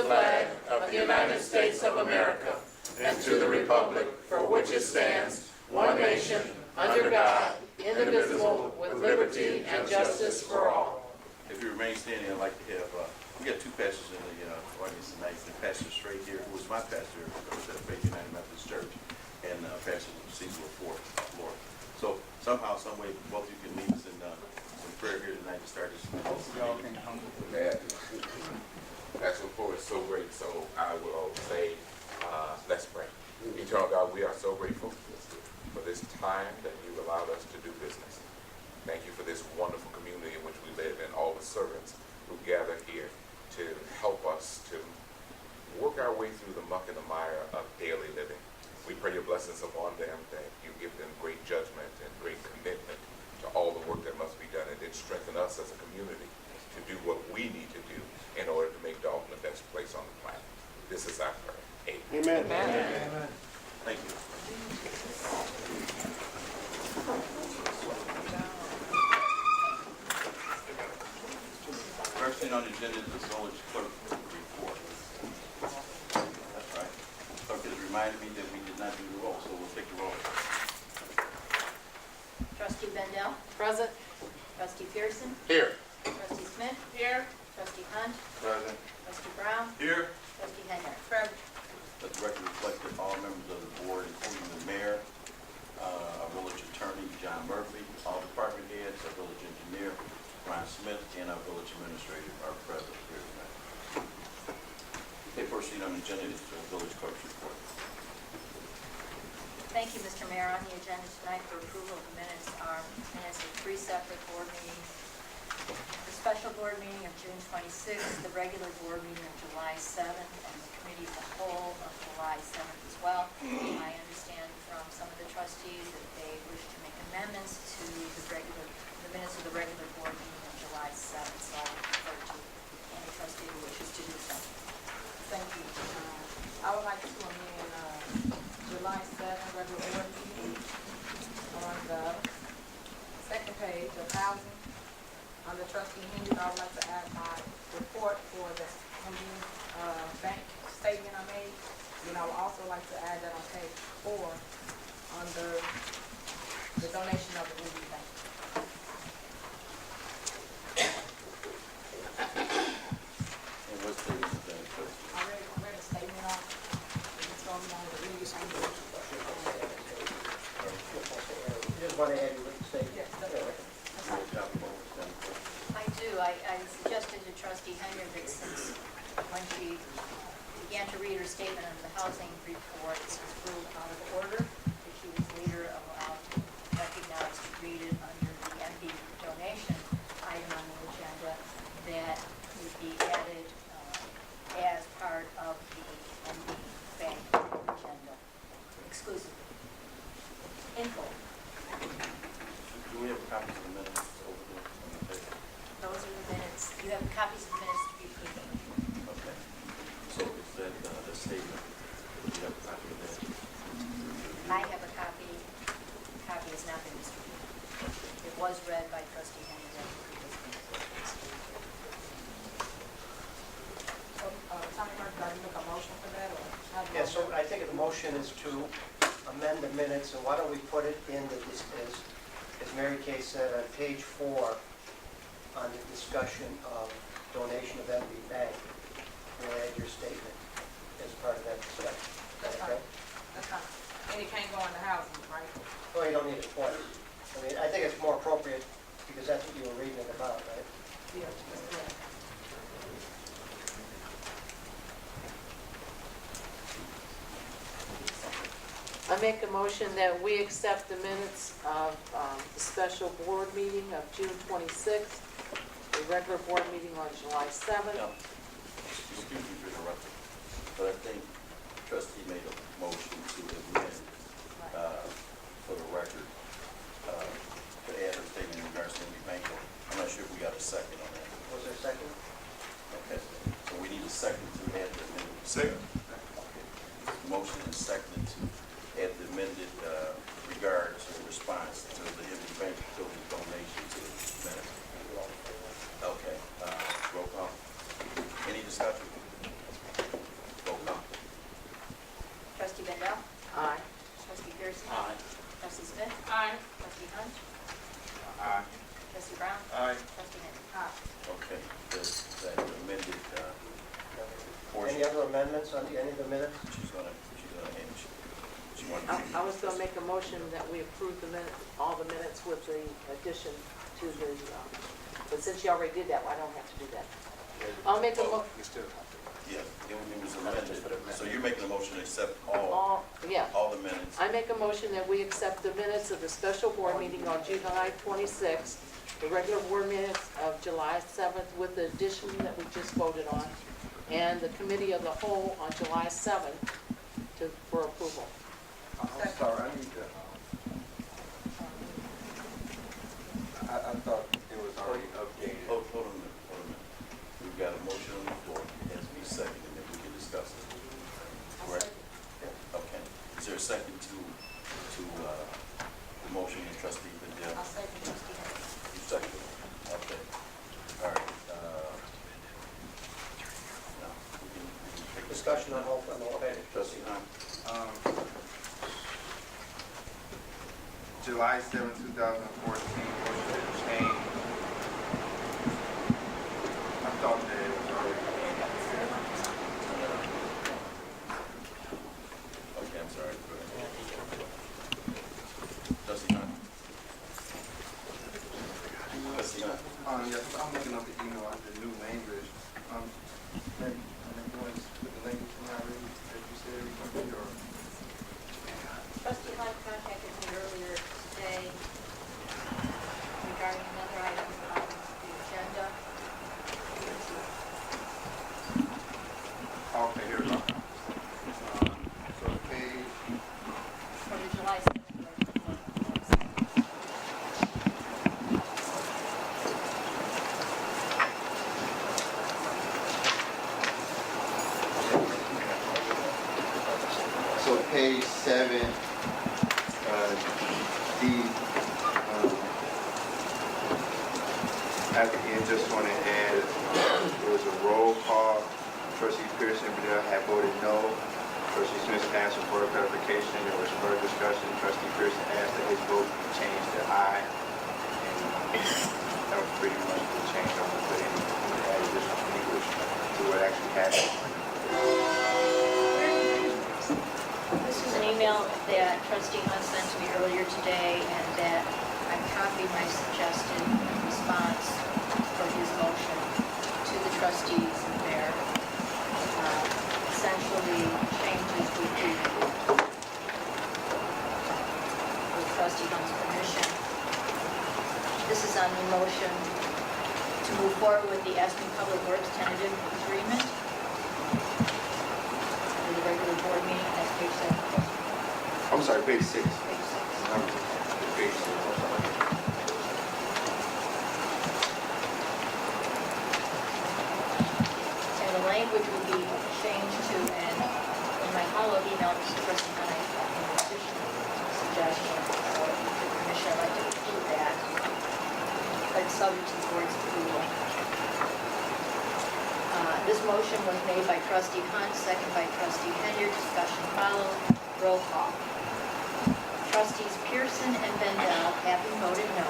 flag of the United States of America and to the republic for which it stands, one nation, under God, indivisible, with liberty and justice for all. If you remain standing, I'd like to have, we got two pastors in the audience tonight. The pastor straight here, who was my pastor at Faith United Methodist Church, and Pastor Cecil Florida. So somehow, some way, both of you can lead us in prayer here tonight to start this. Pastor Florida is so great, so I will say, let's pray. Eternal God, we are so grateful for this time that you've allowed us to do business. Thank you for this wonderful community in which we live and all the servants who gather here to help us to work our way through the muck and the mire of daily living. We pray your blessings upon them, that you give them great judgment and great commitment to all the work that must be done, and then strengthen us as a community to do what we need to do in order to make Dolton the best place on the planet. This is our prayer. Amen. Amen. Amen. Thank you. First thing on the agenda is the village clerk report. That's right. Clerk has reminded me that we did not do the roll, so we'll take the roll. Trustee Bendel? Present. Trustee Pearson? Here. Trustee Smith? Here. Trustee Hunt? Present. Trustee Brown? Here. Trustee Henry? Present. Let the record reflect that all members of the board, including the mayor, our village attorney, John Murphy, all department heads, our village engineer, Brian Smith, and our village administrator are present here tonight. Okay, first thing on the agenda is the village clerk's report. Thank you, Mr. Mayor. On the agenda tonight for approval of the minutes are minutes of three separate board meetings. The special board meeting of June 26th, the regular board meeting of July 7th, and the committee of the whole of July 7th as well. I understand from some of the trustees that they wish to make amendments to the minutes of the regular board meeting of July 7th, so I'll refer to any trustee who wishes to do so. Thank you. I would like to amend July 7th regular board meeting on the second page of housing. Under trustee Henry, I would like to add my report for the bank statement I made. And I would also like to add that on page 4 under the donation of the MB Bank. And what's the I read a statement off. It's going to be on the review. You just want to add your statement? Yes, that's right. I do. I suggested to Trustee Henry that since when she began to read her statement on the housing report, it was ruled out of order, that she was later allowed to recognize to read it under the MD donation item on the agenda that would be added as part of the MD bank agenda exclusively. In full. Do we have copies of the minutes over there on the table? Those are the minutes. You have copies of the minutes to be approved. Okay. So is that the statement? Do you have a copy of that? I have a copy. The copy has not been distributed. It was read by Trustee Henry at the previous meeting. So, Tommy Mark, do I make a motion for that, or how do Yeah, so I think the motion is to amend the minutes, and why don't we put it in the, as Mary Kay said, on page 4, on the discussion of donation of MB Bank, we'll add your statement as part of that discussion. That's Okay? fine. That's fine. And it can't go in the housing, right? Well, you don't need it twice. I mean, I think it's more appropriate because that's what you were reading it about, right? Yeah. Yeah. I make a motion that we accept the minutes of the special board meeting of June 26th, the regular board meeting on July 7th. No. Excuse me for interrupting, but I think trustee made a motion to amend, for the record, to add her statement in regards to MB Bank. I'm not sure if we got a second on that. Was there a second? Okay, so we need a second to add the amendment. Second. Okay. Motion and second to add the amended regards or response to the MB Bank utility donation to the minutes. Okay, roll call. Any discussion? Aye. Trustee Pearson? Aye. Trustee Smith? Aye. Trustee Hunt? Aye. Trustee Brown? Aye. Trustee Henry? Aye. Okay, that amended portion. Any other amendments on any of the minutes? She's gonna end. She wanted I was gonna make a motion that we approve the minute, all the minutes with the addition to the, but since you already did that, well, I don't have to do that. I'll make a yeah, it was amended. So you're making a motion to accept all yeah. the minutes. I make a motion that we accept the minutes of the special board meeting on July 26th, the regular board minutes of July 7th with the addition that we just voted on, and the committee of the whole on July 7th for approval. I'm sorry, I need to, I thought it was already updated. Hold on a minute. We've got a motion on the floor. It has to be seconded, and then we can discuss it. Correct? Okay. Is there a second to the motion of trustee Vidal? I'll second Trustee Henry. You second it? Okay. All right. Now, we can take Discussion on whole page. Trustee Hunt? July 7, 2014, motion to change. I thought that it was already. Okay, I'm sorry. Go ahead. Trustee Hunt? Trustee Hunt? Yes, I'm looking up the email on the new language. Maybe you want to put the language in there already that you said we can do, or? Trustee Hunt contacted me earlier today regarding another item on the agenda. Okay, here we go. So page, For the July 7th. so page 7, D, at the end, just want to add, there was a roll call. Trustee Pearson Vidal had voted no. Trustee Smith asked for further clarification. There was further discussion. Trustee Pearson asked that his vote be changed to aye. And that was pretty much the change. I'm going to put in add additional English to what actually happened. This is an email that Trustee Hunt sent to me earlier today, and that I copied my suggested response for his motion to the trustees there. Essentially, changes would be with Trustee Hunt's permission. This is on the motion to move forward with the Aspen Public Works tentative agreement for the regular board meeting, that's page 7. I'm sorry, page 6. Page 6. Page 6. I'm sorry. And the language would be changed to, and in my follow-up email, this is Trustee Hunt, I have an additional suggestion, so if you could permission, I'd like to include that, but it's subject to the board's approval. This motion was made by Trustee Hunt, second by Trustee Henry. Discussion followed. Roll call. Trustees Pearson and Bendel having voted no.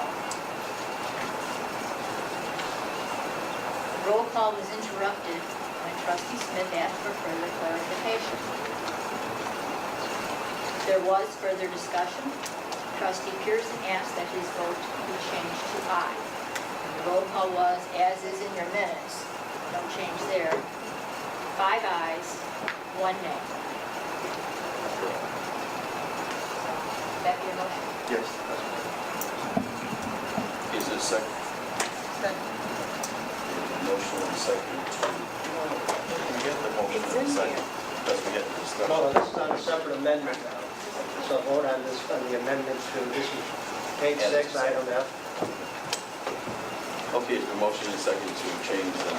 The roll call was interrupted when Trustee Smith asked for further clarification. There was further discussion. Trustee Pearson asked that his vote be changed to aye. The roll call was, as is in your minutes, no change there. 5 ayes, 1 nay. That be a motion? Yes, that's right. Is it a second? Second. Motion and second to, can we get the motion It's and in second? here. Because we get the discussion. No, this is on a separate amendment now. So vote on this, on the amendment to, this is page 6, item F. Okay, the motion and second to change the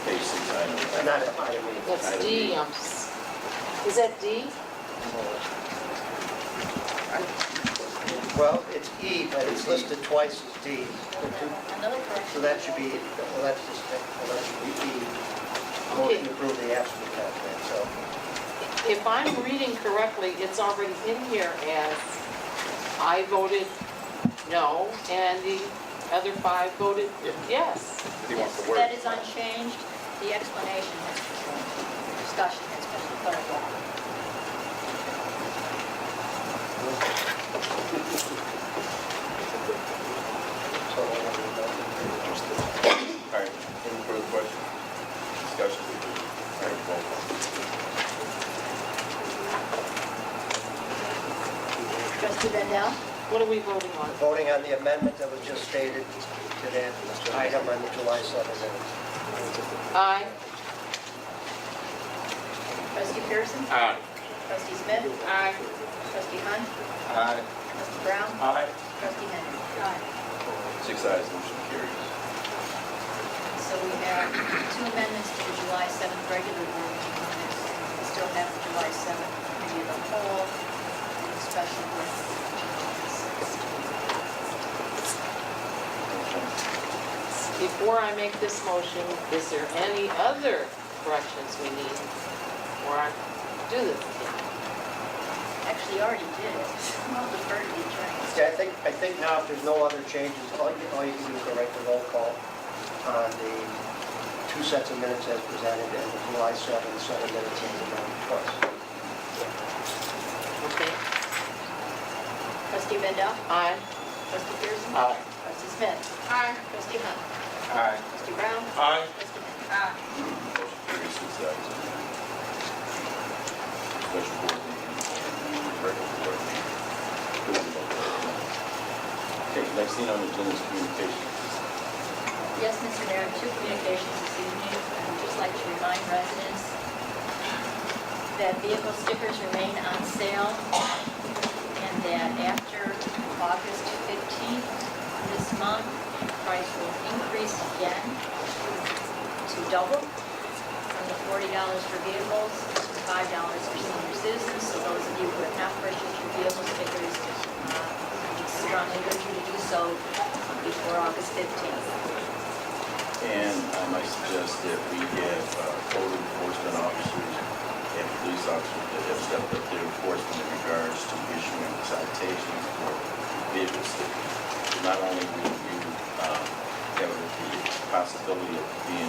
page 6 item. Not item E. That's D. Is that D? Well, it's E, but it's listed twice as D. Another correction. So that should be, well, that should be E. Motion to approve the absentee tax rate, so. if I'm reading correctly, it's already in here as I voted no, and the other 5 voted yes. He wants the That word. is unchanged. The explanation has been changed. The discussion has been clarified. So, All right, any further questions? Discussion? All right, roll call. Trustee Rendell? What are we voting on? voting on the amendment that was just stated to that item on the July 7th minutes. Aye. Trustee Pearson? Aye. Trustee Smith? Aye. Trustee Hunt? Aye. Trustee Brown? Aye. Trustee Henry? Aye. 6 ayes, motion carries. So we have 2 amendments to the July 7th regular board meeting minutes. We still have the July 7th committee of the whole, and the special board meeting on July 6th. Before I make this motion, is there any other corrections we need? Or I do this again? Actually, you already did it. I'll defer to the attorney. Yeah, I think now if there's no other changes, all you can do is correct the roll call on the 2 sets of minutes as presented and the July 7th, 7 minutes as amended twice. Okay. Trustee Rendell? Aye. Trustee Pearson? Aye. Trustee Smith? Aye. Trustee Hunt? Aye. Trustee Brown? Aye. Trustee Henry? Aye. Motion carries 6 ayes. Special board meeting, regular board meeting. Okay, next thing on the agenda is communication. Yes, Mr. Mayor, I have 2 communications this evening. I would just like to remind residents that vehicle stickers remain on sale and that after August 15th this month, the price will increase again to double from the $40 for vehicles to $5 for senior citizens. So those of you who have not purchased your vehicle stickers, we strongly urge you to do so before August 15th. And I might suggest that we have code enforcement officers and police officers that have stepped up their enforcement in regards to issuing citations for vehicle stickers. So not only will you have the possibility of being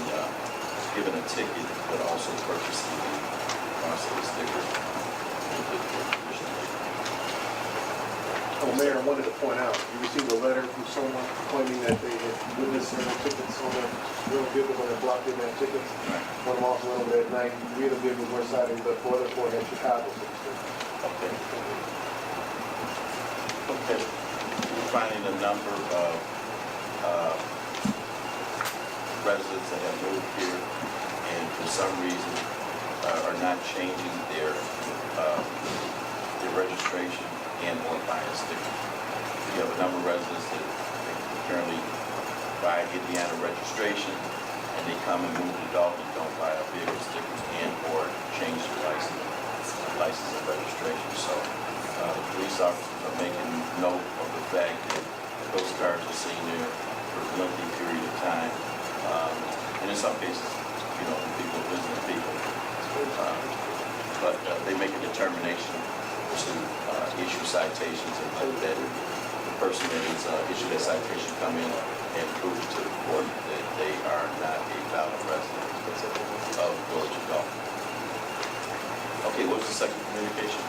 given a ticket, but also purchasing the cost of the sticker. Oh, Mayor, I wanted to point out, you received a letter from someone claiming that they had witnessed their tickets on their real vehicle when they blocked in their tickets. One of them also went over there at night, 3 of the vehicles were cited, but 4 other 4 had Chicago tickets. Okay. Okay. We're finding a number of residents that have moved here and for some reason are not changing their registration and or buying stickers. We have a number of residents that apparently buy Indiana registration and they come and move to Dolton, don't buy a vehicle stickers and or change their license and registration. So the police officers are making note of the fact that those cars are sitting there for a lengthy period of time. And in some cases, people visiting people. But they make a determination to issue citations and let that the person that is issued that citation come in and prove to the court that they are not a valid resident of Village of Dolton. Okay, what's the second communication?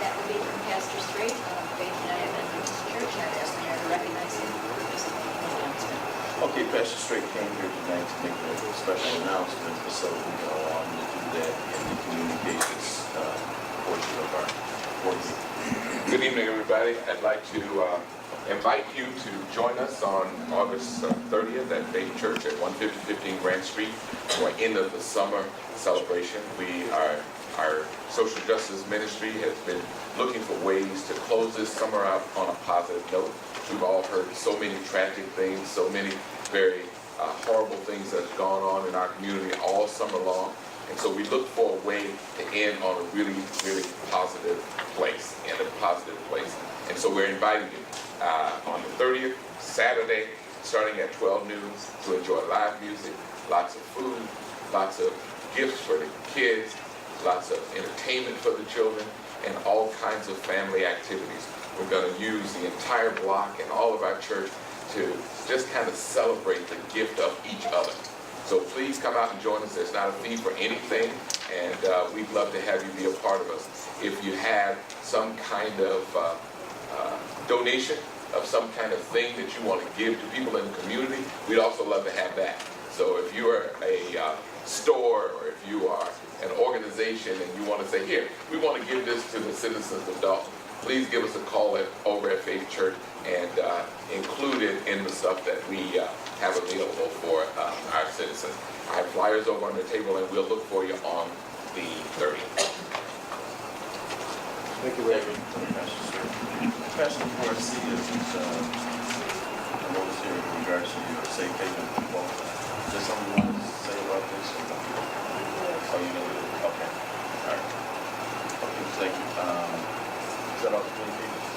That would be from Pastor Strait of Faith United Methodist Church. I'd ask the mayor to recognize him for participating in the announcement. Okay, Pastor Strait came here tonight to make a special announcement, so we can allow him to do that in the communications portion of our board meeting. Good evening, everybody. I'd like to invite you to join us on August 30th at Faith Church at 15015 Grant Street for an end of the summer celebration. Our social justice ministry has been looking for ways to close this summer out on a positive note. We've all heard so many tragic things, so many very horrible things that have gone on in our community all summer long. And so we look for a way to end on a really, really positive place, And so we're inviting you on the 30th, Saturday, starting at 12 noon, to enjoy live music, lots of food, lots of gifts for the kids, lots of entertainment for the children, and all kinds of family activities. We're going to use the entire block and all of our church to just kind of celebrate the gift of each other. So please come out and join us. There's not a fee for anything, and we'd love to have you be a part of us. If you have some kind of donation of some kind of thing that you want to give to people in the community, we'd also love to have that. So if you are a store, or if you are an organization and you want to say, here, we want to give this to the citizens of Dolton, please give us a call over at Faith Church and include it in the stuff that we have available for our citizens. I have flyers over on the table, and we'll look for you on the 30th. Thank you, Reverend. Question for us is, I noticed here in regards to your safe haven proposal. Is there something you want to say about this? Oh, you know it? Okay. All right. Okay, thank you. Is that all the communications?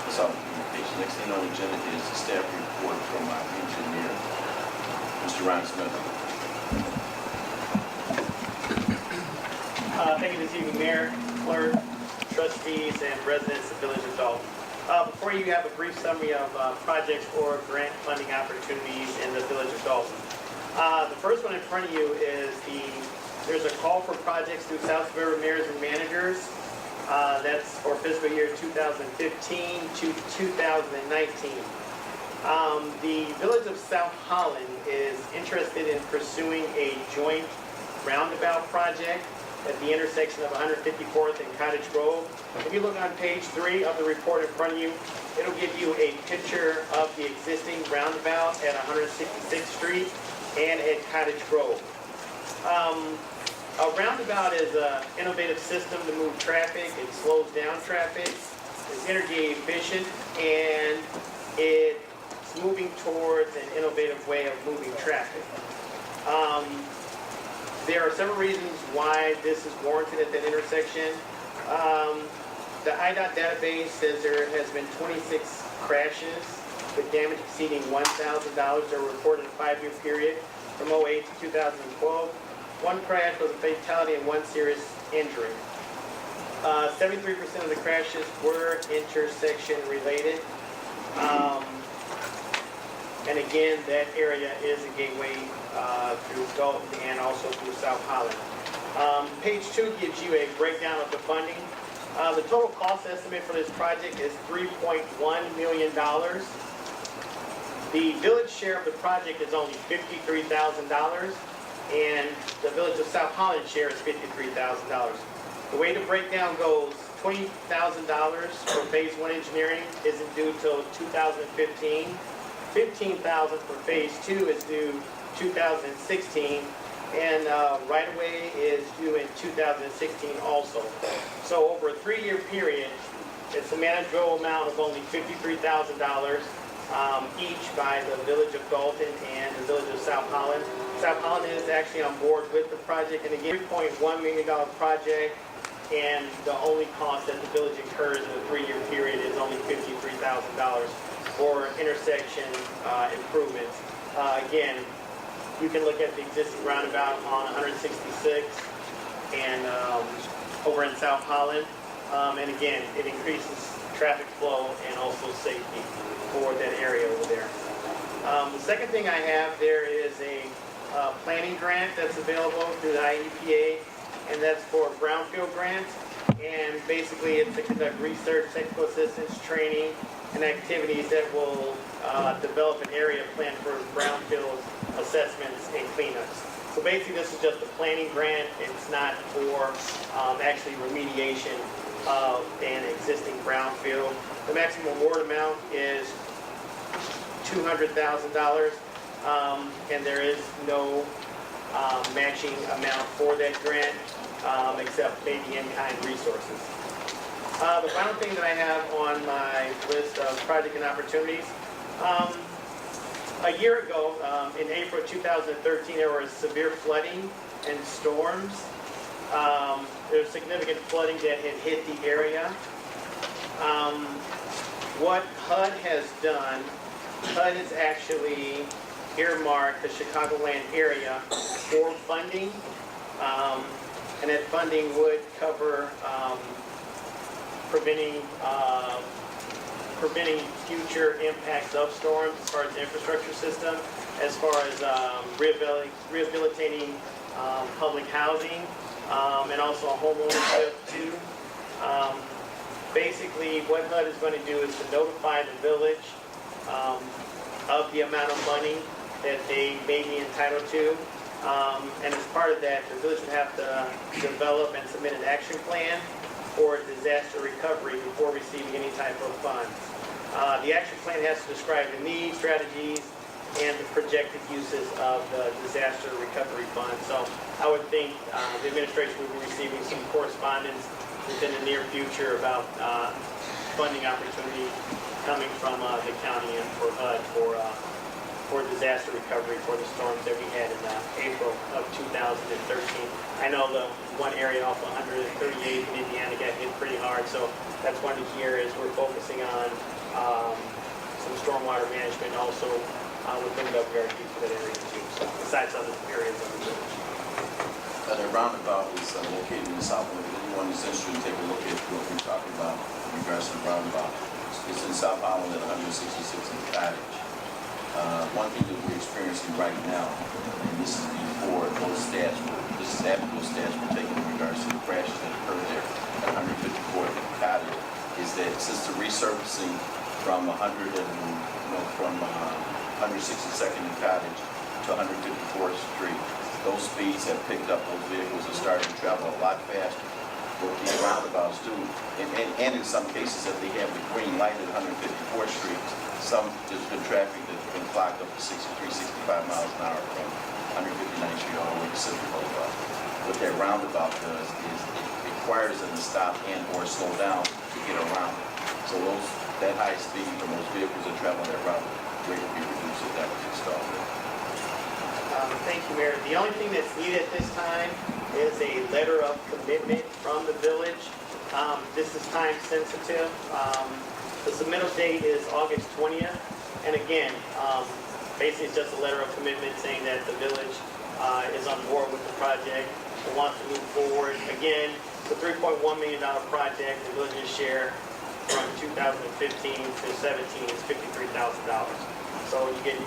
That's all the communications. Next thing on the agenda is the staff report from our engineer, Mr. Ryan Smith. Thank you this evening, Mayor, Clerk, trustees, and residents of the Village of Dolton. Before you have a brief summary of projects or grant funding opportunities in the Village of Dolton. The first one in front of you is there's a call for projects through South Suburban Mayors and Managers. That's for fiscal year 2015 to 2019. The Village of South Holland is interested in pursuing a joint roundabout project at the intersection of 154th and Cottage Grove. If you look on page 3 of the report in front of you, it'll give you a picture of the existing roundabout at 166th Street and at Cottage Grove. A roundabout is an innovative system to move traffic. It slows down traffic, it's energy efficient, and it's moving towards an innovative way of moving traffic. There are several reasons why this is warranted at that intersection. The IDOT database says there has been 26 crashes with damage exceeding $1,000 that were reported in a 5-year period from 2008 to 2012. One crash was a fatality and 1 serious injury. 73% of the crashes were intersection related. And again, that area is a gateway through Dolton and also through South Holland. Page 2 gives you a breakdown of the funding. The total cost estimate for this project is $3.1 million. The village share of the project is only $53,000, and the Village of South Holland share is $53,000. The way the breakdown goes, $20,000 for phase 1 engineering isn't due till 2015. $15,000 for phase 2 is due 2016, and right-of-way is due in 2016 also. So over a 3-year period, it's a manageable amount of only $53,000 each by the Village of Dolton and the Village of South Holland. South Holland is actually on board with the project, and again, $3.1 million project, and the only cost that the village incurs in a 3-year period is only $53,000 for intersection improvements. Again, you can look at the existing roundabout on 166 and over in South Holland. And again, it increases traffic flow and also safety for that area over there. The second thing I have there is a planning grant that's available through the IEPA, and that's for a brownfield grant. And basically it's to conduct research, technical assistance, training, and activities that will develop an area plan for brownfield assessments and cleanups. So basically this is just a planning grant. It's not for actually remediation of an existing brownfield. The maximum award amount is $200,000, and there is no matching amount for that grant except maybe in-kind resources. The final thing that I have on my list of project and opportunities, a year ago, in April 2013, there was severe flooding and storms. There was significant flooding that had hit the area. What HUD has done, HUD has actually earmarked the Chicagoland area for funding. and that funding would cover preventing future impacts of storms as far as the infrastructure system, as far as rehabilitating public housing, and also home ownership too. Basically, what HUD is going to do is to notify the village of the amount of money that they may be entitled to. And as part of that, the village would have to develop and submit an action plan for disaster recovery before receiving any type of funds. The action plan has to describe the needs, strategies, and the projected uses of the disaster recovery fund. So I would think the administration will be receiving some correspondence within the near future about funding opportunities coming from the county and for HUD for disaster recovery for the storms that we had in April of 2013. I know the one area off 138th in Indiana got hit pretty hard, so that's one to hear is we're focusing on some stormwater management also within WRD for that area too, so besides other areas of the village. The roundabout is located in the south. If anyone is interested, take a look at what we're talking about in regards to the roundabout. It's in South Holland at 166 in Cottage. One thing that we're experiencing right now, and this is before those stats, this is after those stats were taken in regards to the crashes that occurred there at 154th and Cottage, is that since the resurfacing from 162nd and Cottage to 154th Street, those speeds have picked up. Those vehicles are starting to travel a lot faster. What these roundabouts do, and in some cases, if they have the green light at 154th Street, there's been traffic that's been clocked up to 63, 65 miles an hour from 159th Street all the way to Civic Boulevard. What that roundabout does is it requires them to stop and or slow down to get around it. So that high speed from those vehicles that travel that route will be reduced if that was installed there. Thank you, Mayor. The only thing that's needed at this time is a letter of commitment from the village. This is time sensitive. The submittal date is August 20th. And again, basically it's just a letter of commitment saying that the village is on board with the project and wants to move forward. Again, it's a $3.1 million project. The village's share from 2015 to 17 is $53,000. So you get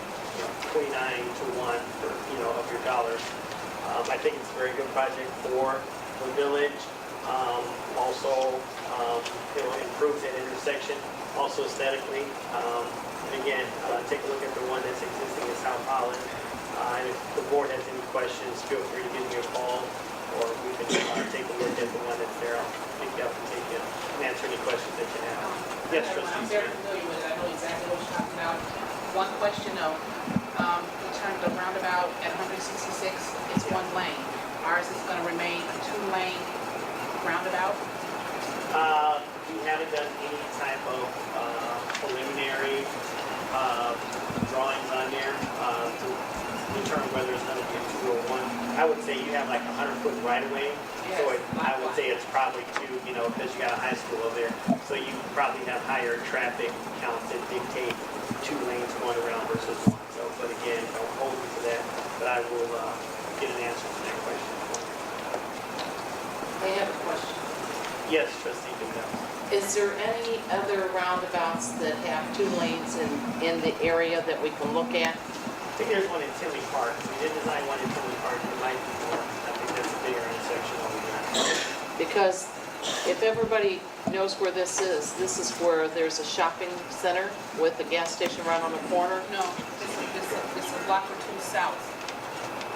29 to 1 for, of your dollars. I think it's a very good project for the village. Also, it will improve that intersection, also aesthetically. And again, take a look at the one that's existing in South Holland. And if the board has any questions, feel free to give me a call, or we can take a look at the one that's there. I'll pick you up and answer any questions that you have. Yes, Trustee. I'm very familiar with it. I know exactly what you're talking about. One question though, in terms of roundabout at 166, it's one lane. Ours is going to remain a 2-lane roundabout. We haven't done any type of preliminary drawings on there to determine whether it's going to be a 2 or 1. I would say you have like 100-foot right-of-way, so I would say it's probably 2, because you got a high school over there. So you probably have higher traffic counts that dictate 2 lanes going around versus 1. So, but again, don't hold me to that, but I will get an answer to that question. I have a question. Yes, Trustee Goodell. Is there any other roundabouts that have 2 lanes in the area that we can look at? I think there's one in Tinley Park. We did design one in Tinley Park. There might be more. I think that's a bigger intersection over there. Because if everybody knows where this is where there's a shopping center with a gas station right on the corner. No, this is a block or 2 south.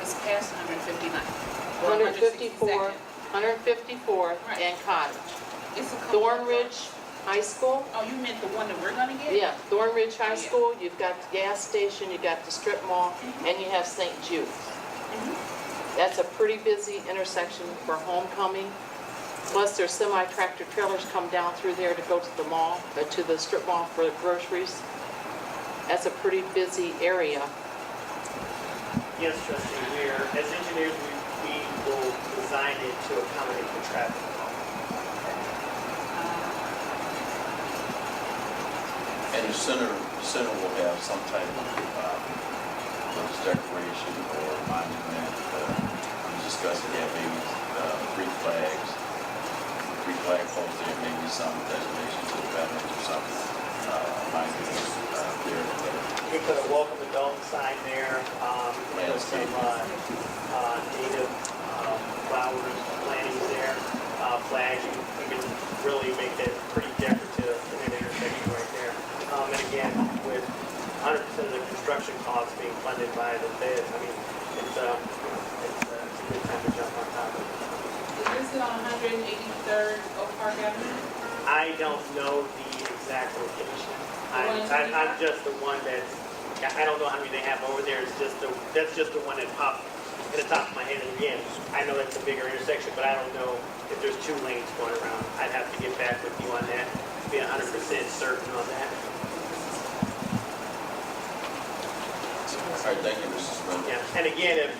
It's past 159. 154th Right. and Cottage. It's a couple of Thornridge High School. Oh, you meant the one that we're gonna get? Yeah, Thornridge High Yeah. School, you've got the gas station, you got the strip mall, and you have St. Jude's. That's a pretty busy intersection for homecoming. Plus, there's semi-tractor trailers come down through there to go to the mall, to the strip mall for the groceries. That's a pretty busy area. Yes, Trustee. As engineers, we will design it to accommodate the traffic flow. And the center will have some type of decoration or monument discussed it, yeah, maybe 3 flag poles there, maybe some designation to the veterans or something. Might be there. We put a welcome to Dolton sign there, and some native flowers, plantings there, flags. We can really make that pretty decorative in that intersection right there. And again, with 100% of the construction costs being funded by the feds, I mean, it's a good time to jump on top of it. Is this on 183rd Oak Park Avenue? I don't know the exact location. I'm just the one that's, I don't know how many they have over there. That's just the one that popped at the top of my head. And again, I know that's a bigger intersection, but I don't know if there's 2 lanes going around. I'd have to get back with you on that, be 100% certain on that. All right, thank you, Mr. Smith. Yeah, and again, if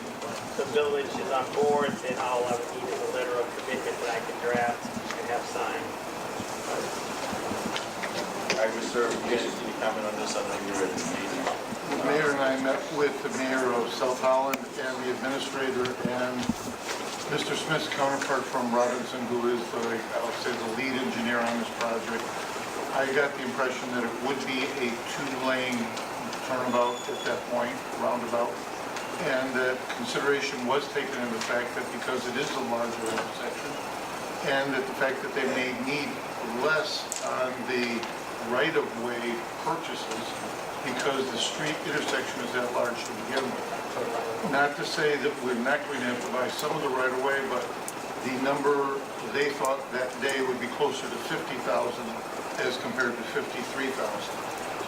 the village is on board, then all I would need is a letter of commitment that I can draft and have signed. All right, Mr. Yes, can you comment on this? I know you're at the meeting. The mayor and I met with the mayor of South Holland and the administrator and Mr. Smith's counterpart from Robinson, who is I'll say the lead engineer on this project. I got the impression that it would be a 2-lane turnabout at that point, roundabout, and that consideration was taken in the fact that because it is a larger intersection, and that the fact that they may need less on the right-of-way purchases because the street intersection is that large to begin with. Not to say that we're not going to have to buy some of the right-of-way, but the number they thought that day would be closer to 50,000 as compared to 53,000.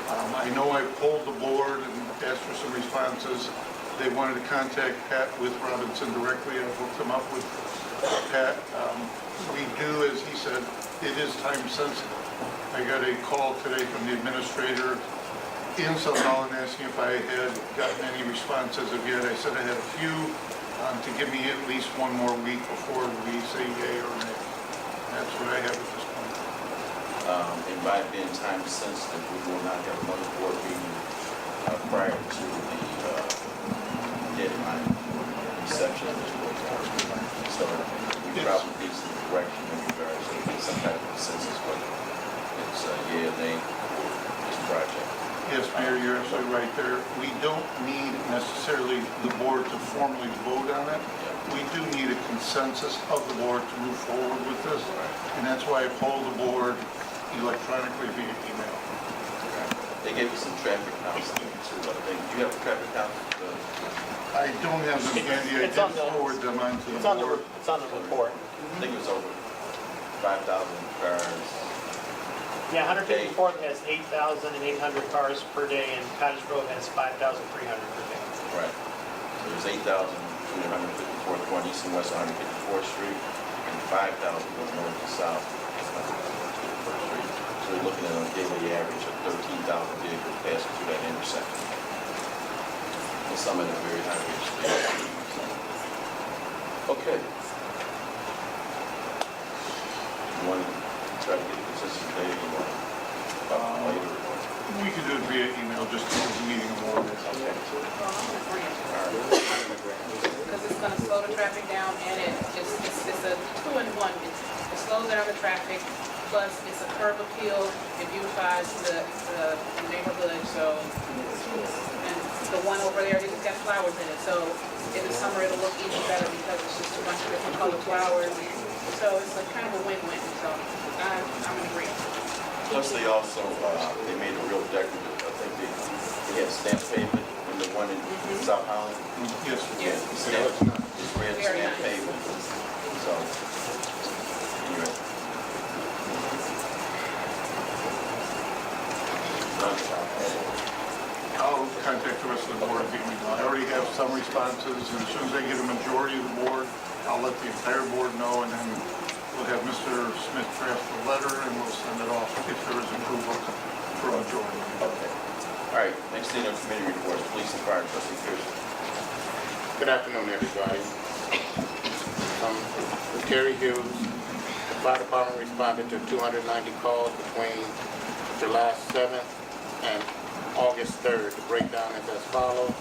I know I polled the board and asked for some responses. They wanted to contact Pat with Robinson directly. I hooked them up with Pat. We do, as he said, it is time sensitive. I got a call today from the administrator in South Holland asking if I had gotten any responses of yet. I said I had a few to give me at least 1 more week before we say yay or nay. That's what I have at this point. And by it being time sensitive, we will not have another board meeting prior to the deadline reception of this board. So we probably need some direction in regards to some kind of consensus, whether it's yea or nay for this project. Yes, Mayor, you're absolutely right there. We don't need necessarily the board to formally vote on it. We do need a consensus of the board to move forward with this. And that's why I polled the board electronically via email. They gave us some traffic counts too, I think. Do you have the traffic counts? I don't have them handy. I did forward them on to the board. It's on the report. I think it was over 5,000 cars. Yeah, 154th has 8,800 cars per day, and Cottage Grove has 5,300 per day. Right. So there's 8,254 going east and west on 154th Street, and 5,000 going north and south on 151st Street. So we're looking at a daily average of 13,000 vehicles passing through that intersection. And some at a very high rate of speed. Okay. You want to try to get a consistent date or later? We can do it via email, just to hold the meeting in order. Okay. Because it's gonna slow the traffic down, and it's a 2-in-1. It slows down the traffic, plus it's a curb appeal, it beautifies the neighborhood, so, and the one over there, it's got flowers in it, so in the summer it'll look even better because it's just a bunch of different colored flowers, so it's a kind of a win-win, so I'm in agreement. Plus, they also, they made a real decorative, I think they had stamped pavement in the one in South Holland. Yes. Yes. It's red Very stamped nice. pavement. So, anyway. I'll contact the rest of the board via email. I already have some responses, and as soon as I get a majority of the board, I'll let the entire board know, and then we'll have Mr. Smith draft the letter, and we'll send it off if there is approval for a majority. Okay. All right, next thing on committee reports, police and fire, trustee Pearson. Good afternoon, everybody. Terry Hughes, the fire department responded to 290 calls between July 7th and August 3rd. The breakdown is as follows.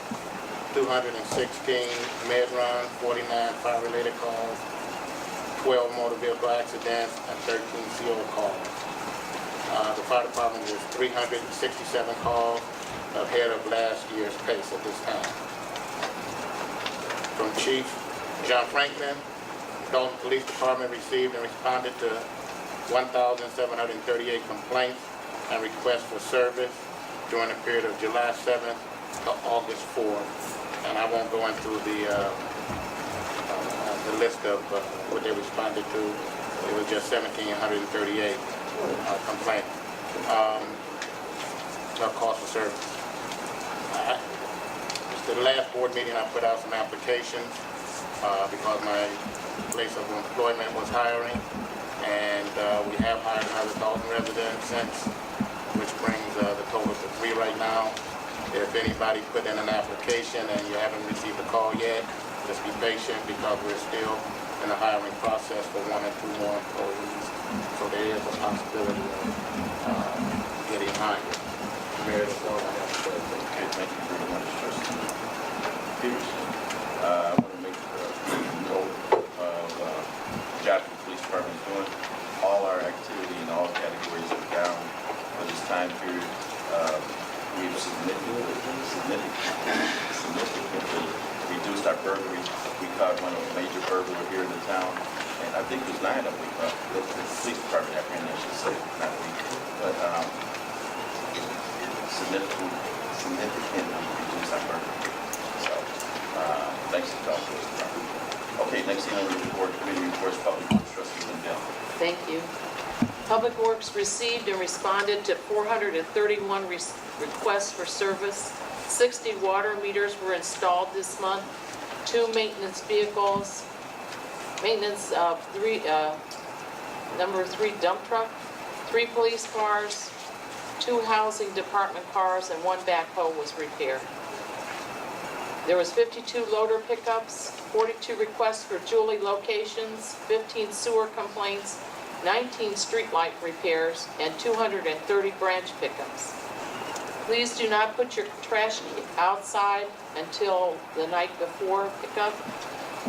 216 med runs, 49 fire-related calls, 12 motor vehicle accidents, and 13 CO calls. The fire department is 367 calls ahead of last year's pace at this time. From Chief John Franklin, Dolton Police Department received and responded to 1,738 complaints and requests for service during the period of July 7th to August 4th. And I won't go into the list of what they responded to. It was just 1,738 complaints. Calls for service. The last board meeting, I put out some applications because my place of employment was hiring, and we have hired another Dolton resident since, which brings the total to 3 right now. If anybody put in an application and you haven't received a call yet, just be patient because we're still in the hiring process for 1 or 2 more employees. So there is a possibility of getting hired. Mayor, that's all I have to say. Okay, thank you very much, Trustee Peterson. I want to make note of the job the police department is doing. All our activity in all categories are down for this time period. We've significantly reduced our burglary. We caught one of the major burglar here in the town, and I think there's 9 of them. The police department apprehended, I should say, not we. But significantly reduced our burglary. So thanks to all police department. Okay, next thing on the report, committee reports, public works, Trustee Lindell. Thank you. Public Works received and responded to 431 requests for service. 60 water meters were installed this month. 2 maintenance vehicles, number 3 dump truck, 3 police cars, 2 housing department cars, and 1 backhoe was repaired. There was 52 loader pickups, 42 requests for Julie locations, 15 sewer complaints, 19 streetlight repairs, and 230 branch pickups. Please do not put your trash outside until the night before pickup.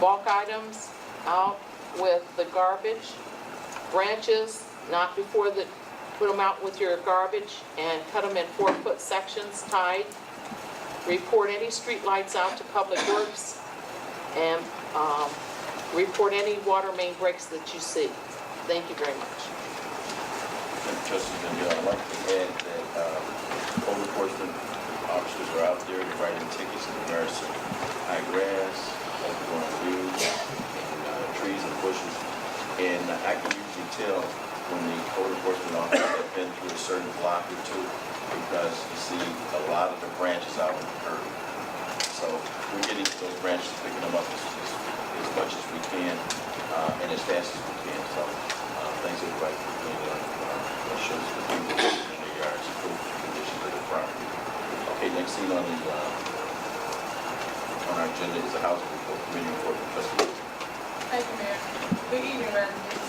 Bulk items out with the garbage. Branches, not before put them out with your garbage and cut them in 4-foot sections tied. Report any street lights out to Public Works and report any water main breaks that you see. Thank you very much. Trustee Lindell, I'd like to add that code enforcement officers are out there, they're writing tickets in the various high grass, overgrown weeds, and trees and bushes. And I can usually tell when the code enforcement officers have been through a certain block or 2 because you see a lot of the branches out on the curb. So we're getting to those branches, picking them up as much as we can and as fast as we can. So thanks everybody for doing that. That shows the people in their yards, improve the conditions of the property. Okay, next thing on our agenda is the housing report, committee report from Trustee. Thank you, Mayor. Good evening, residents.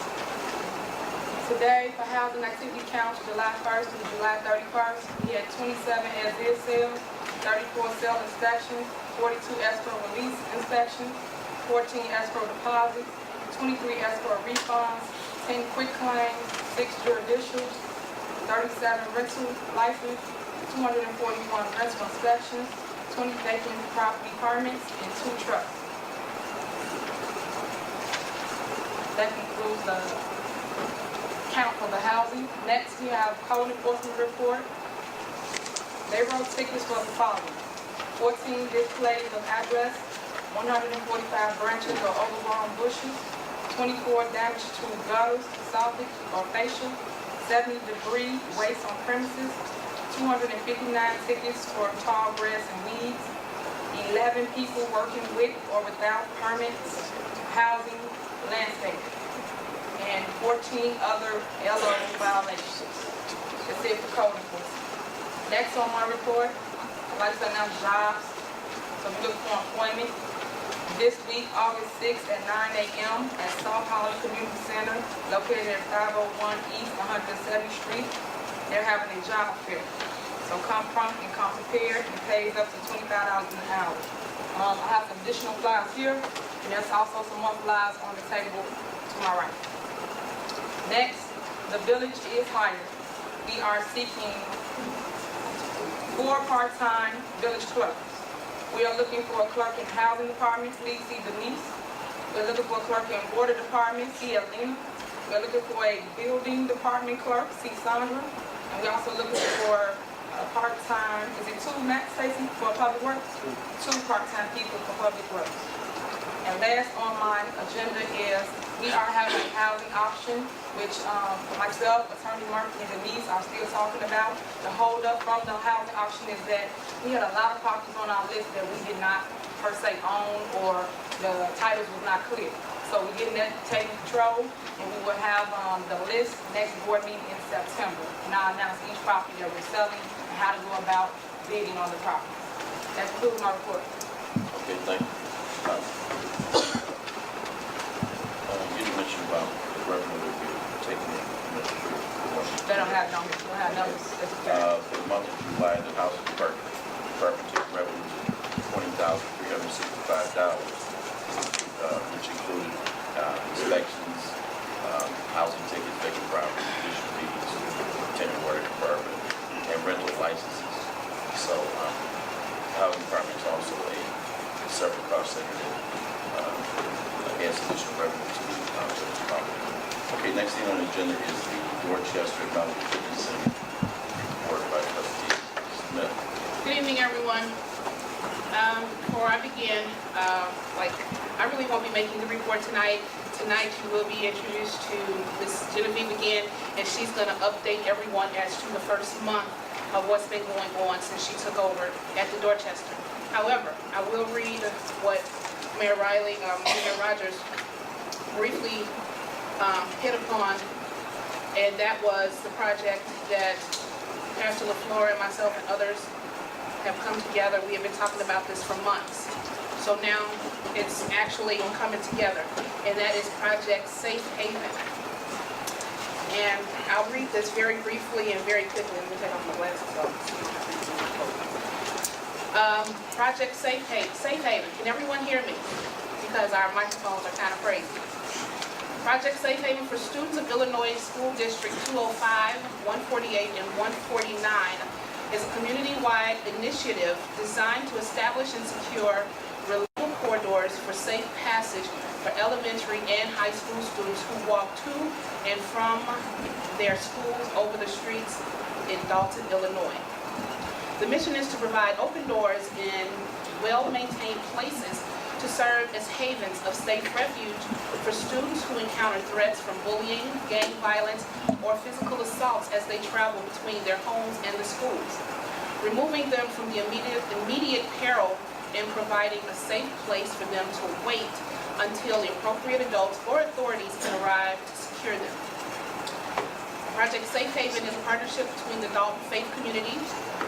Today, for housing activity counts, July 1st through July 31st, we had 27 as-is sales, 34 sale inspections, 42 escrow release inspections, 14 escrow deposits, 23 escrow refunds, 10 quick claims, 6 judicials, 37 rental licenses, 241 rental inspections, 20 vacant property permits, and 2 trucks. That concludes the count for the housing. Next, we have code enforcement report. They wrote tickets for the following: 14 displays of address, 145 branches or overgrown bushes, 24 damage to gutters, salvage or fascia, 70 debris, waste on premises, 259 tickets for tall grass and weeds, 11 people working with or without permits, housing, landscaping, and 14 other LO violations. That's it for code enforcement. Next on my report, I'd like to announce jobs. So we look for employment. This week, August 6th at 9 a.m. at South Holland Community Center, located at 501 East 170th Street. They're having a job fair. So come prompt and come prepared. It pays up to $25 an hour. I have some additional flyers here, and there's also some more flyers on the table to my right. Next, the village is hired. We are seeking 4 part-time village clerks. We are looking for a clerk in housing department, please see Denise. We're looking for a clerk in water department, see Elena. We're looking for a building department clerk, see Sandra. And we're also looking for a part-time, is it 2, Matt, Stacy, for public works? 2 part-time people for public works. And last on my agenda is, we are having a housing auction, which myself, Attorney Murphy, and Denise are still talking about. The holdup from the housing auction is that we had a lot of properties on our list that we did not per se own, or the titles was not clear. So we're getting that taken control, and we will have the list next board meeting in September. And I'll announce each property that we're selling and how to go about bidding on the property. That concludes my report. Okay, thank you. You didn't mention about the revenue that you're taking in. They don't have numbers. They don't have numbers. For the month of July, the housing department took revenues of $20,365, which included inspections, housing tickets, vacant property, additional fees, tenant water department, and rental licenses. So, housing department is also a separate cost center that adds additional revenue to the property. Okay, next thing on the agenda is the Dorchester Mountain Fitness Center report by Trustee Smith. Good evening, everyone. Before I begin, I really won't be making the report tonight. Tonight, you will be introduced to Ms. Genevieve again, and she's going to update everyone as to the first month of what's been going on since she took over at the Dorchester. However, I will read what Mayor Rogers briefly hit upon, and that was the project that Pastor LaFleur and myself and others have come together. We have been talking about this for months. So now it's actually coming together, and that is Project Safe Haven. And I'll read this very briefly and very quickly. Let me take off my glasses off. Project Safe Haven. Can everyone hear me? Because our microphones are kind of crazy. Project Safe Haven for students of Illinois School District 205, 148, and 149 is a community-wide initiative designed to establish and secure reliable corridors for safe passage for elementary and high school students who walk to and from their schools over the streets in Dolton, Illinois. The mission is to provide open doors in well-maintained places to serve as havens of safe refuge for students who encounter threats from bullying, gang violence, or physical assaults as they travel between their homes and the schools, removing them from the immediate peril and providing a safe place for them to wait until the appropriate adults or authorities can arrive to secure them. Project Safe Haven is a partnership between the Dolton faith community,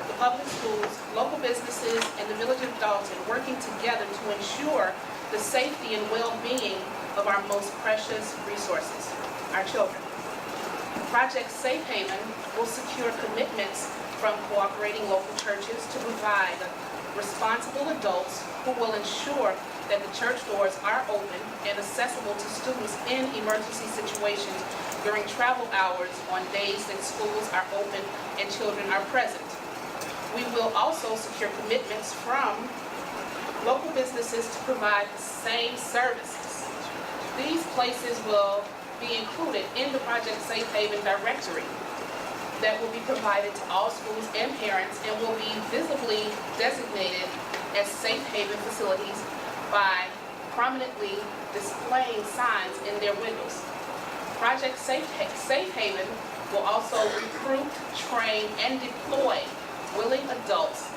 the public schools, local businesses, and the village of Dolton, working together to ensure the safety and well-being of our most precious resources, our children. Project Safe Haven will secure commitments from cooperating local churches to provide responsible adults who will ensure that the church doors are open and accessible to students in emergency situations during travel hours on days that schools are open and children are present. We will also secure commitments from local businesses to provide the same services. These places will be included in the Project Safe Haven directory that will be provided to all schools and parents and will be visibly designated as safe haven facilities by prominently displaying signs in their windows. Project Safe Haven will also recruit, train, and deploy willing adults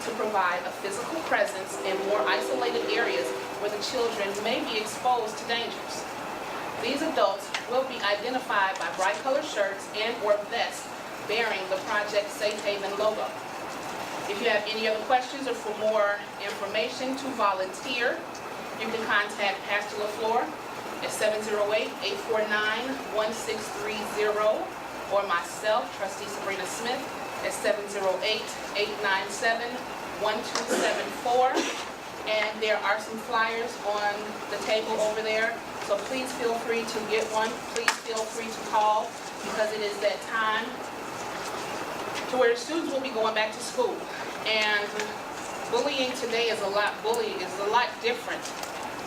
to provide a physical presence in more isolated areas where the children may be exposed to dangers. These adults will be identified by bright colored shirts and or vests bearing the Project Safe Haven logo. If you have any other questions or for more information to volunteer, you can contact Pastor LaFleur at 708-849-1630 or myself, Trustee Sabrina Smith, at 708-897-1274. and there are some flyers on the table over there. So please feel free to get one. Please feel free to call, because it is that time to where students will be going back to school. And bullying today is a lot different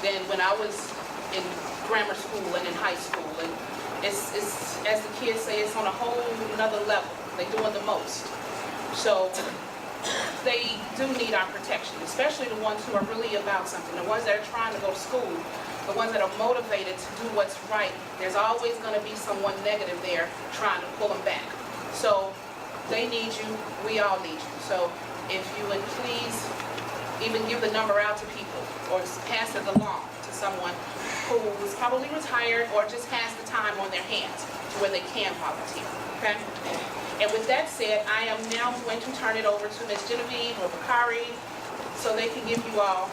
than when I was in grammar school and in high school. And it's as the kids say, it's on a whole another level. They're doing the most. So they do need our protection, especially the ones who are really about something, the ones that are trying to go to school, the ones that are motivated to do what's right. There's always going to be someone negative there trying to pull them back. So they need you, we all need you. So if you would please even give the number out to people or pass it along to someone who is probably retired or just has the time on their hands to where they can volunteer, okay? And with that said, I am now going to turn it over to Ms. Genevieve or Bakari so they can give you all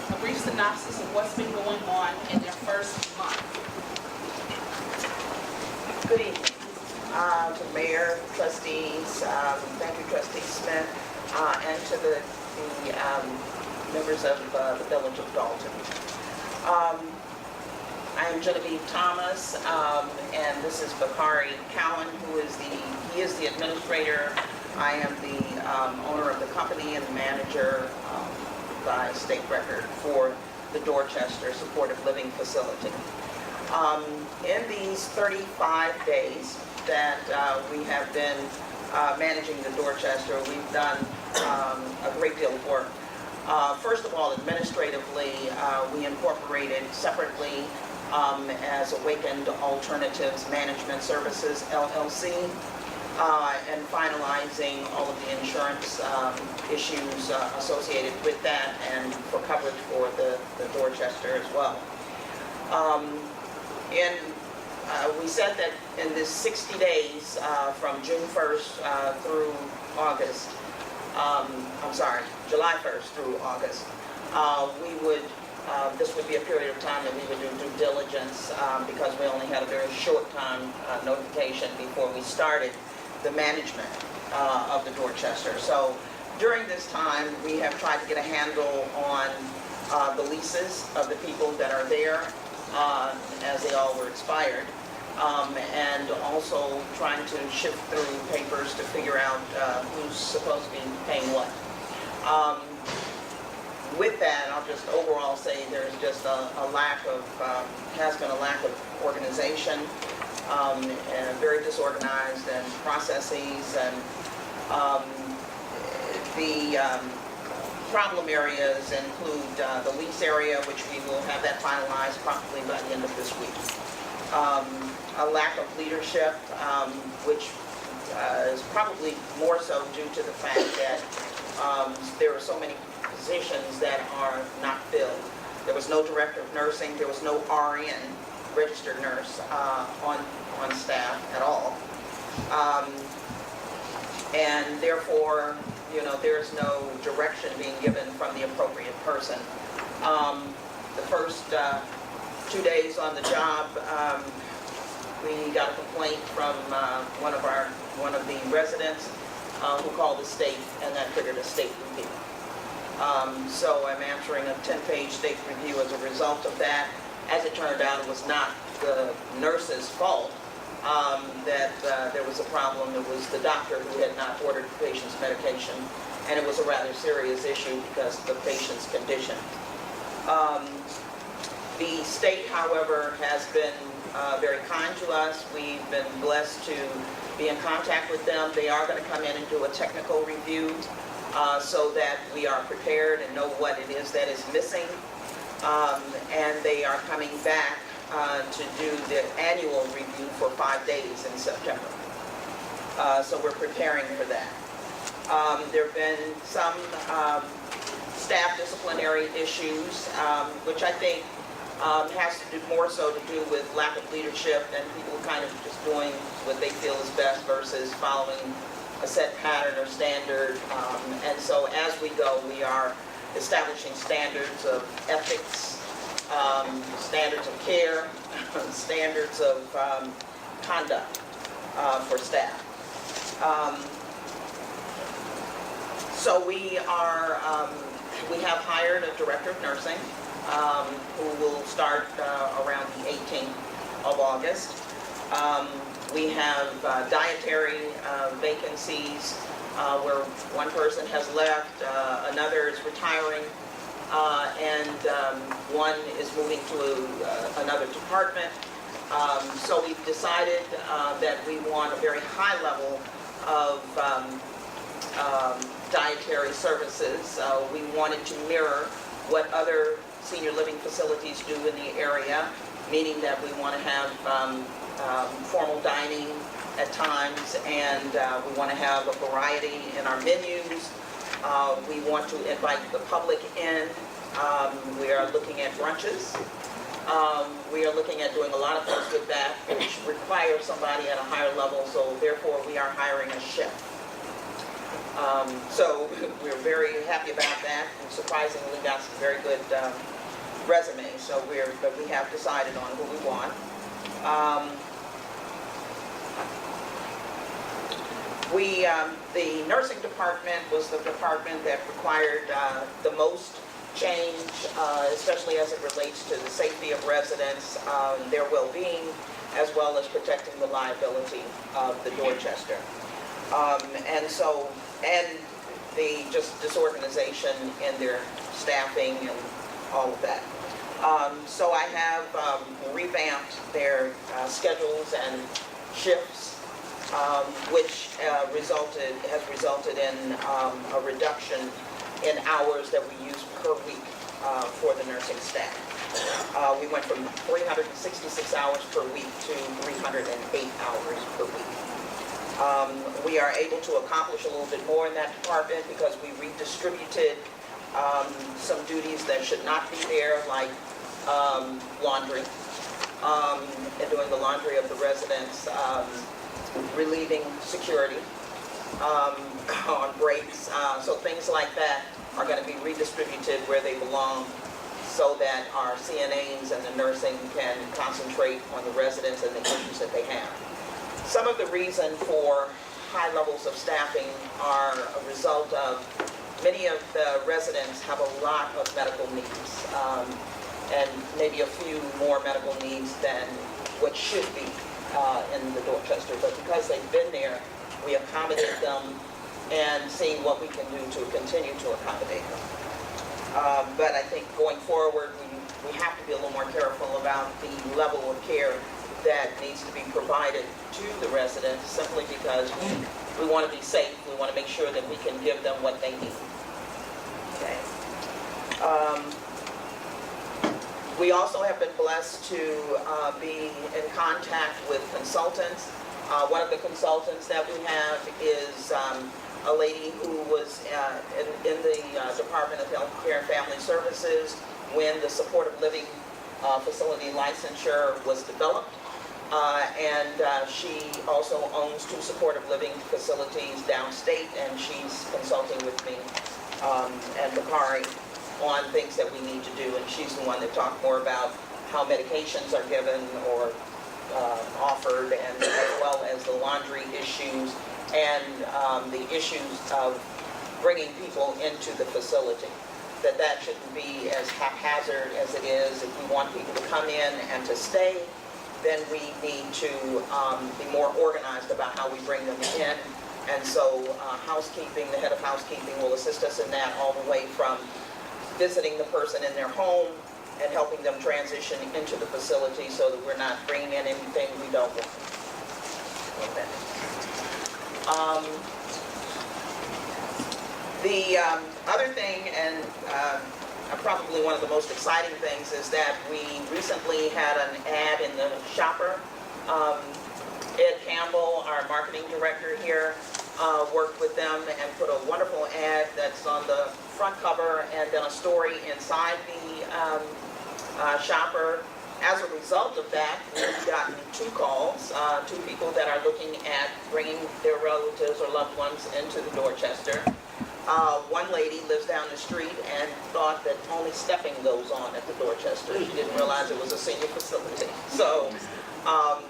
a brief synopsis of what's been going on in their first month. Good evening to the mayor, trustees, thank you Trustee Smith, and to the members of the village of Dolton. I am Genevieve Thomas, and this is Bakari Cowan, who is the administrator. I am the owner of the company and the manager by state record for the Dorchester Supportive Living Facility. In these 35 days that we have been managing the Dorchester, we've done a great deal of work. First of all, administratively, we incorporated separately as Awakened Alternatives Management Services, LLC, and finalizing all of the insurance issues associated with that and for coverage for the Dorchester as well. We said that in this 60 days from June 1st through August, July 1st through August, this would be a period of time that we would do due diligence because we only had a very short time notification before we started the management of the Dorchester. So during this time, we have tried to get a handle on the leases of the people that are there as they all were expired, and also trying to shift through papers to figure out who's supposed to be paying what. With that, I'll just overall say there's just has been a lack of organization, and very disorganized and processes, and the problem areas include the lease area, which we will have that finalized probably by the end of this week. A lack of leadership, which is probably more so due to the fact that there are so many positions that are not filled. There was no director of nursing, there was no RN, registered nurse, on staff at all. And therefore, there's no direction being given from the appropriate person. The first 2 days on the job, we got a complaint from one of the residents who called the state, and that triggered a state review. So I'm answering a 10-page state review as a result of that. As it turned out, it was not the nurse's fault that there was a problem. It was the doctor who had not ordered the patient's medication, and it was a rather serious issue because of the patient's condition. The state, however, has been very kind to us. We've been blessed to be in contact with them. They are going to come in and do a technical review so that we are prepared and know what it is that is missing. And they are coming back to do the annual review for 5 days in September. So we're preparing for that. There have been some staff disciplinary issues, which I think has to do more so to do with lack of leadership and people kind of just doing what they feel is best versus following a set pattern or standard. And so as we go, we are establishing standards of ethics, standards of care, standards of conduct for staff. So we are We have hired a director of nursing who will start around the 18th of August. We have dietary vacancies where one person has left, another is retiring, and one is moving to another department. So we've decided that we want a very high level of dietary services. We wanted to mirror what other senior living facilities do in the area, meaning that we want to have formal dining at times, and we want to have a variety in our menus. We want to invite the public in. We are looking at brunches. We are looking at doing a lot of things with that, which requires somebody at a higher level, so therefore we are hiring a chef. So we're very happy about that, and surprisingly we got some very good resumes, so we have decided on who we want. The nursing department was the department that required the most change, especially as it relates to the safety of residents, their well-being, as well as protecting the liability of the Dorchester. And the just disorganization in their staffing and all of that. So I have revamped their schedules and shifts, which has resulted in a reduction in hours that we use per week for the nursing staff. We went from 366 hours per week to 308 hours per week. We are able to accomplish a little bit more in that department because we redistributed some duties that should not be there, like laundry, and doing the laundry of the residents, relieving security on breaks. So things like that are going to be redistributed where they belong so that our CNAs and the nursing can concentrate on the residents and the issues that they have. Some of the reason for high levels of staffing are a result of many of the residents have a lot of medical needs, and maybe a few more medical needs than what should be in the Dorchester. But because they've been there, we accommodate them and see what we can do to continue to accommodate them. But I think going forward, we have to be a little more careful about the level of care that needs to be provided to the residents, simply because we want to be safe. We want to make sure that we can give them what they need. Okay. We also have been blessed to be in contact with consultants. One of the consultants that we have is a lady who was in the Department of Health Care and Family Services when the supportive living facility licensure was developed. She also owns 2 supportive living facilities downstate, and she's consulting with me and Bakari on things that we need to do. And she's the one that talked more about how medications are given or offered, and as well as the laundry issues and the issues of bringing people into the facility. That shouldn't be as haphazard as it is. If we want people to come in and to stay, then we need to be more organized about how we bring them in. And so housekeeping, the head of housekeeping will assist us in that, all the way from visiting the person in their home and helping them transition into the facility so that we're not bringing in anything we don't want. The other thing, and probably one of the most exciting things, is that we recently had an ad in the Shopper. Ed Campbell, our marketing director here, worked with them and put a wonderful ad that's on the front cover and then a story inside the Shopper. As a result of that, we've gotten 2 calls, 2 people that are looking at bringing their relatives or loved ones into the Dorchester. One lady lives down the street and thought that only stepping goes on at the Dorchester. She didn't realize it was a senior facility. So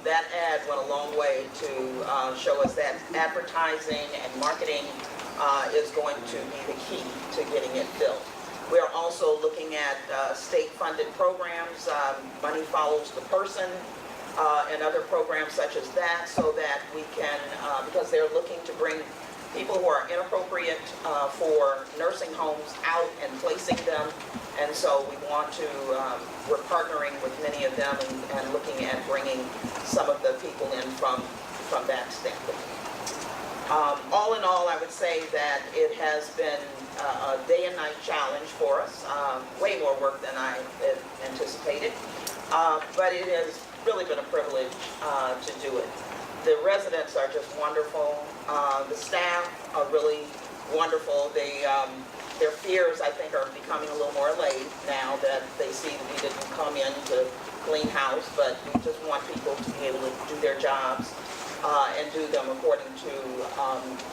that ad went a long way to show us that advertising and marketing is going to be the key to getting it filled. We are also looking at state-funded programs, Money Follows the Person, and other programs such as that, so that we can, because they're looking to bring people who are inappropriate for nursing homes out and placing them. And so we want to, we're partnering with many of them and looking at bringing some of the people in from that standpoint. All in all, I would say that it has been a day and night challenge for us, way more work than I had anticipated, but it has really been a privilege to do it. The residents are just wonderful. The staff are really wonderful. Their fears, I think, are becoming a little more allayed now that they see that we didn't come in to clean house, but we just want people to be able to do their jobs and do them according to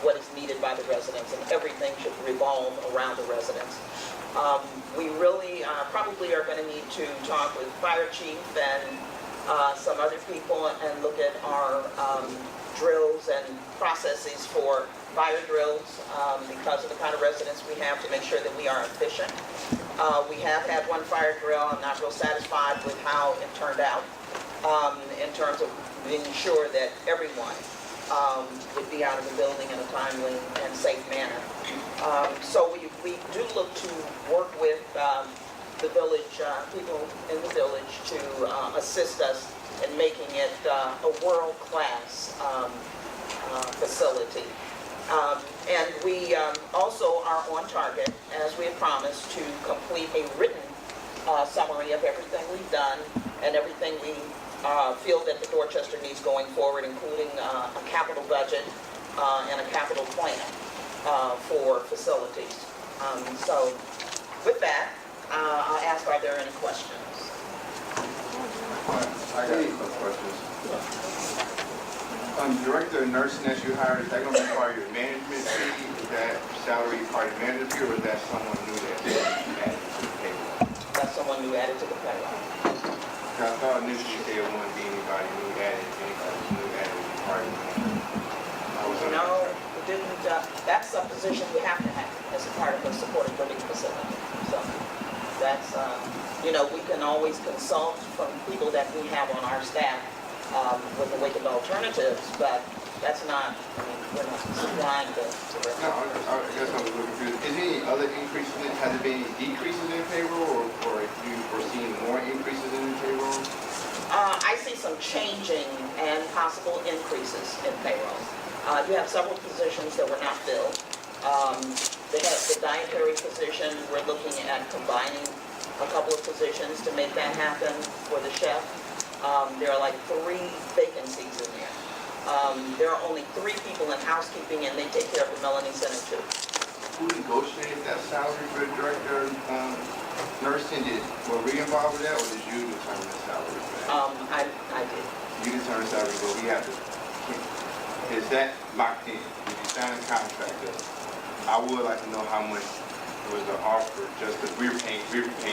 what is needed by the residents, and everything should revolve around the residents. We really probably are going to need to talk with fire chief and some other people and look at our drills and processes for fire drills because of the kind of residents we have, to make sure that we are efficient. We have had one fire drill. I'm not real satisfied with how it turned out in terms of being sure that everyone would be out of the building in a timely and safe manner. So we do look to work with the village, people in the village, to assist us in making it a world-class facility. And we also are on target, as we have promised, to complete a written summary of everything we've done and everything we feel that the Dorchester needs going forward, including a capital budget and a capital plan for facilities. So with that, I'll ask, are there any questions? I got some questions. Director of nursing that you hired, is that going to be part of your management fee? Is that salary part of your management fee, or is that someone new that added to the payroll? That's someone new added to the payroll. I thought initially there wouldn't be anybody new added, part of the management. No, it didn't. That's a position we have to have as a part of a supported living facility. So that's, you know, we can always consult from people that we have on our staff with awakened alternatives, but that's not, I mean, we're not supplying the No, I guess I'm a little confused. Is there any other increases in it? Has there been any decreases in payroll, or if you foresee more increases in payroll? I see some changing and possible increases in payroll. You have several positions that were not filled. The dietary position, we're looking at combining a couple of positions to make that happen for the chef. There are like 3 vacancies in there. There are only 3 people in housekeeping, and they take care of the Melanie Center too. Who negotiated that salary for the director of nursing? Were we involved with that, or did you determine the salary for that? I did. You determine the salary, but we have to. Is that locked in? Did you sign a contract? I would like to know how much was the offer, just because we were paying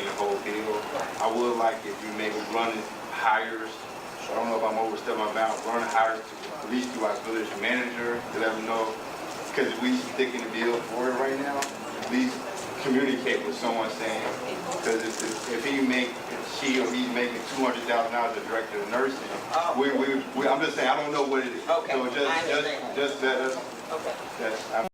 the whole deal. I would like if you maybe running hires. I don't know if I'm overstepping my mouth. Running hires to at least to our village manager to let them know, because we sticking the bill for it right now. At least communicate with someone saying, because if she or he's making $200,000 as director of nursing, I'm just saying I don't know what it is. Okay. So just let us. Okay. Yes,